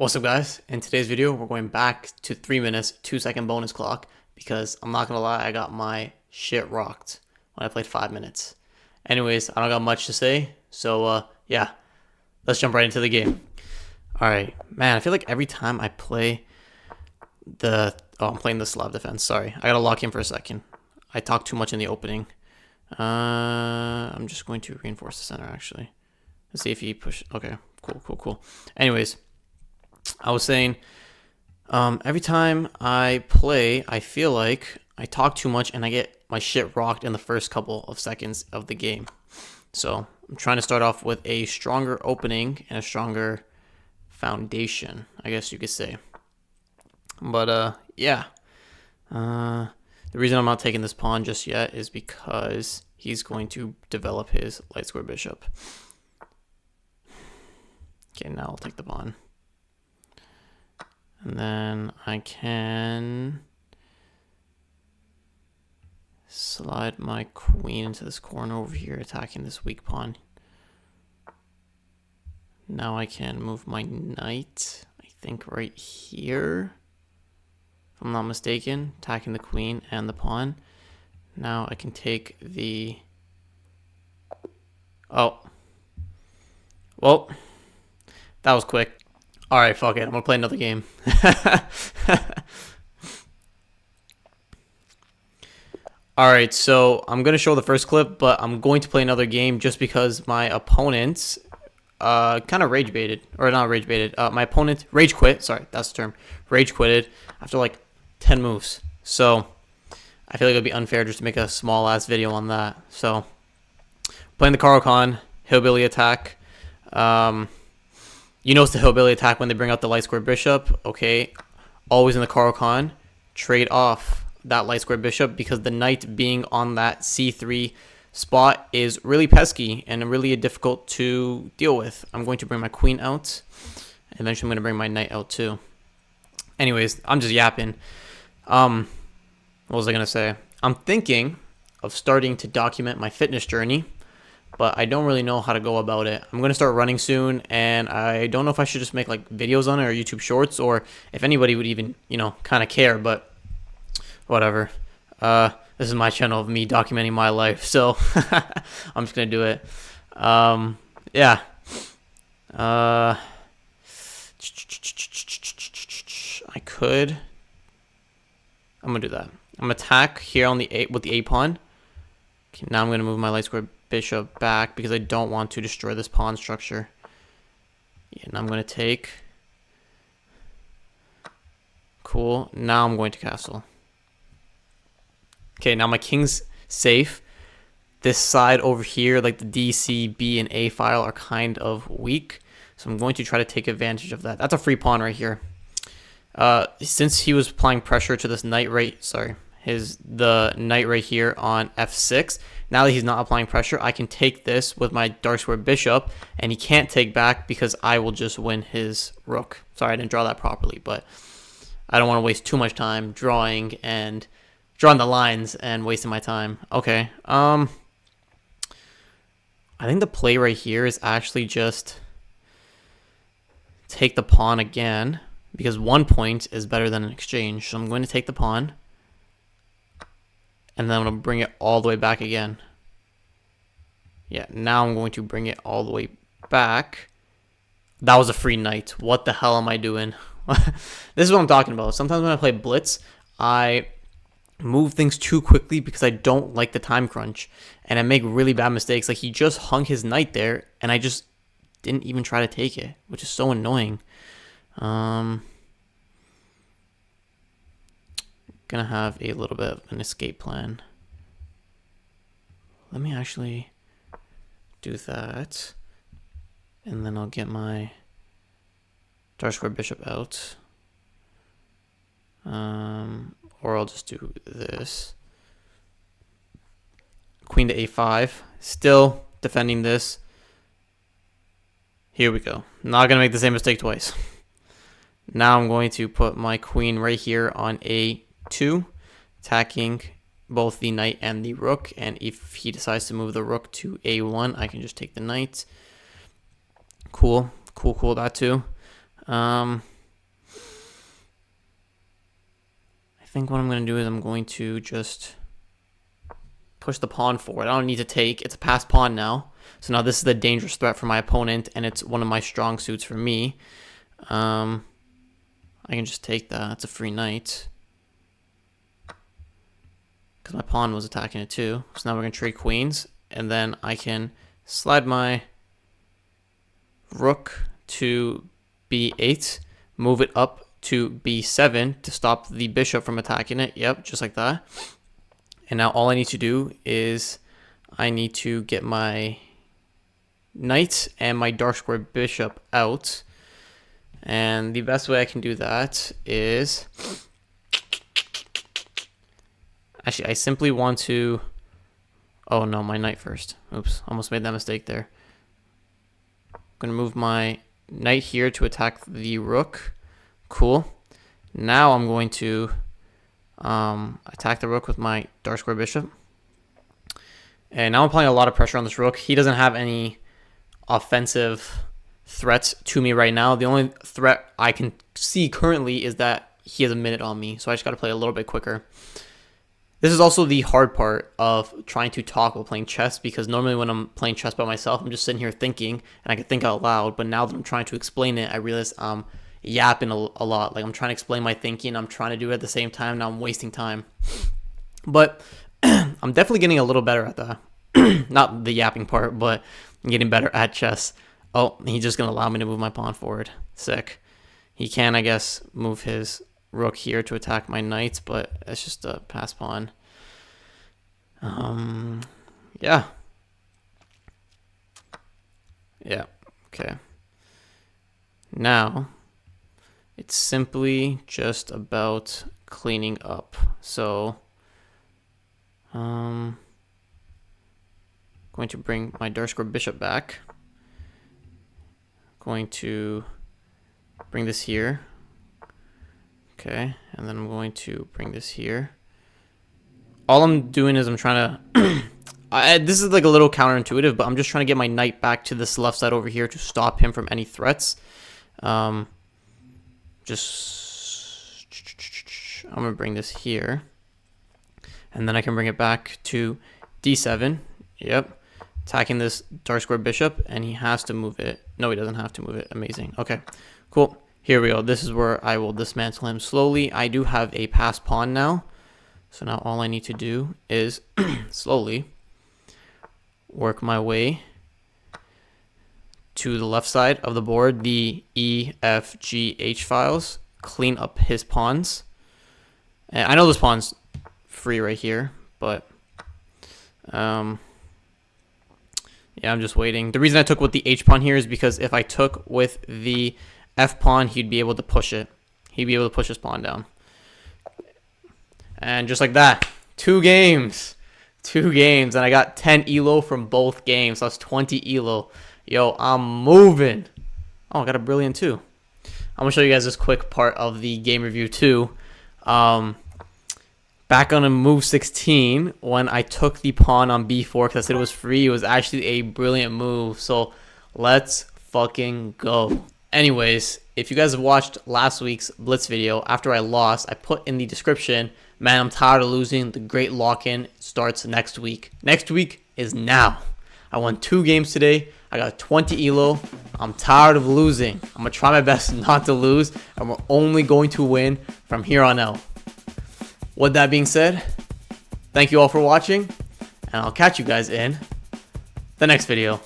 What's up, guys? In today's video, we're going back to 3 minutes, 2-second bonus clock because I'm not gonna lie, I got my shit rocked when I played 5 minutes. Anyways, I don't got much to say, so yeah, let's jump right into the game. Alright, man, I feel like every time I play I'm playing the slab defense, sorry. I gotta lock in for a second. I talked too much in the opening. I'm just going to reinforce the center, actually. Let's see if he okay, cool. Anyways, I was saying, every time I play, I feel like I talk too much and I get my shit rocked in the first couple of seconds of the game. So I'm trying to start off with a stronger opening and a stronger foundation, I guess you could say. But yeah. The reason I'm not taking this pawn just yet is because he's going to develop his light square bishop. Okay, now I'll take the pawn. And then I can slide my queen into this corner over here, attacking this weak pawn. Now I can move my knight, I think right here, if I'm not mistaken, attacking the queen and the pawn. Now I can take the... Oh. Well, that was quick. Alright, fuck it. I'm gonna play another game. Alright, so I'm gonna show the first clip, but I'm going to play another game just because my opponent kind of rage baited. Or not rage baited. My opponent rage quit. Sorry, that's the term. Rage quitted after like 10 moves. So I feel like it would be unfair just to make a small ass video on that. So playing the Caro-Kann, hillbilly attack. You know it's the hillbilly attack when they bring out the light square bishop. Okay, always in the Caro-Kann, trade off that light square bishop because the knight being on that c3 spot is really pesky and really difficult to deal with. I'm going to bring my queen out. Eventually I'm going to bring my knight out too. Anyways, I'm just yapping. What was I going to say? I'm thinking of starting to document my fitness journey, but I don't really know how to go about it. I'm going to start running soon, and I don't know if I should just make like videos on it or YouTube shorts, or if anybody would even, kind of care, but whatever. This is my channel of me documenting my life, so I'm just going to do it. Yeah. I'm going to do that. I'm going to attack here on the with the A pawn. Okay, now I'm going to move my light square bishop back because I don't want to destroy this pawn structure. Yeah, and I'm going to take. Cool. Now I'm going to castle. Okay, now my king's safe. This side over here, like the D, C, B, and A file are kind of weak. So I'm going to try to take advantage of that. That's a free pawn right here. Since he was applying pressure to this knight the knight right here on F6. Now that he's not applying pressure, I can take this with my dark square bishop, and he can't take back because I will just win his rook. Sorry, I didn't draw that properly, but I don't want to waste too much time drawing the lines and wasting my time. Okay, I think the play right here is actually just take the pawn again, because 1 point is better than an exchange. So I'm going to take the pawn, and then I'm going to bring it all the way back again. Yeah, now I'm going to bring it all the way back. That was a free knight. What the hell am I doing? This is what I'm talking about. Sometimes when I play Blitz, I move things too quickly because I don't like the time crunch. And I make really bad mistakes. Like, he just hung his knight there, and I just didn't even try to take it, which is so annoying. Gonna have a little bit of an escape plan. Let me actually do that, and then I'll get my dark square bishop out, or I'll just do this. Queen to A5, still defending this. Here we go. Not gonna make the same mistake twice. Now I'm going to put my queen right here on A2, attacking both the knight and the rook. And if he decides to move the rook to A1, I can just take the knight. Cool, that too. think what I'm going to do is I'm going to just push the pawn forward. I don't need to take. It's a passed pawn now. So now this is a dangerous threat for my opponent, and it's one of my strong suits for me. I can just take that. It's a free knight. Because my pawn was attacking it too. So now we're going to trade queens. And then I can slide my rook to b8. Move it up to b7 to stop the bishop from attacking it. Yep, just like that. And now all I need to do is I need to get my knight and my dark square bishop out. And the best way I can do that is... Actually, I simply want to... Oh no, my knight first. Oops, almost made that mistake there. I'm going to move my knight here to attack the rook. Cool. Now I'm going to attack the rook with my dark square bishop. And now I'm applying a lot of pressure on this rook. He doesn't have any offensive threats to me right now. The only threat I can see currently is that he has a minute on me. So I just got to play a little bit quicker. This is also the hard part of trying to talk while playing chess, because normally when I'm playing chess by myself, I'm just sitting here thinking and I can think out loud. But now that I'm trying to explain it, I realize I'm yapping a lot. Like I'm trying to explain my thinking. I'm trying to do it at the same time. Now I'm wasting time. But I'm definitely getting a little better at that. Not the yapping part, but I'm getting better at chess. Oh, he's just going to allow me to move my pawn forward. Sick. He can, I guess, move his rook here to attack my knights, but it's just a pass pawn. Yeah. Yeah, okay. Now, it's simply just about cleaning up. So, going to bring my dark square bishop back. Going to bring this here. Okay, and then I'm going to bring this here. All I'm doing is I'm trying to... this is like a little counterintuitive, but I'm just trying to get my knight back to this left side over here to stop him from any threats. I'm going to bring this here. And then I can bring it back to d7. Yep. Attacking this dark square bishop, and he has to move it. No, he doesn't have to move it. Amazing. Okay, cool. Here we go. This is where I will dismantle him slowly. I do have a passed pawn now. So now all I need to do is slowly work my way to the left side of the board, the E, F, G, H files, clean up his pawns. And I know this pawn's free right here, but yeah, I'm just waiting. The reason I took with the H pawn here is because if I took with the F pawn, he'd be able to push it. He'd be able to push his pawn down. And just like that, 2 games. 2 games. And I got 10 elo from both games. So that's 20 elo. Yo, I'm moving. Oh, I got a brilliant too. I'm going to show you guys this quick part of the game review too. Back on a move 16, when I took the pawn on b4 because I said it was free, it was actually a brilliant move. So let's fucking go. Anyways, if you guys have watched last week's Blitz video, after I lost, I put in the description, man, I'm tired of losing. The great lock-in starts next week. Next week is now. I won 2 games today. I got 20 elo. I'm tired of losing. I'm going to try my best not to lose, and we're only going to win from here on out. With that being said, thank you all for watching, and I'll catch you guys in the next video.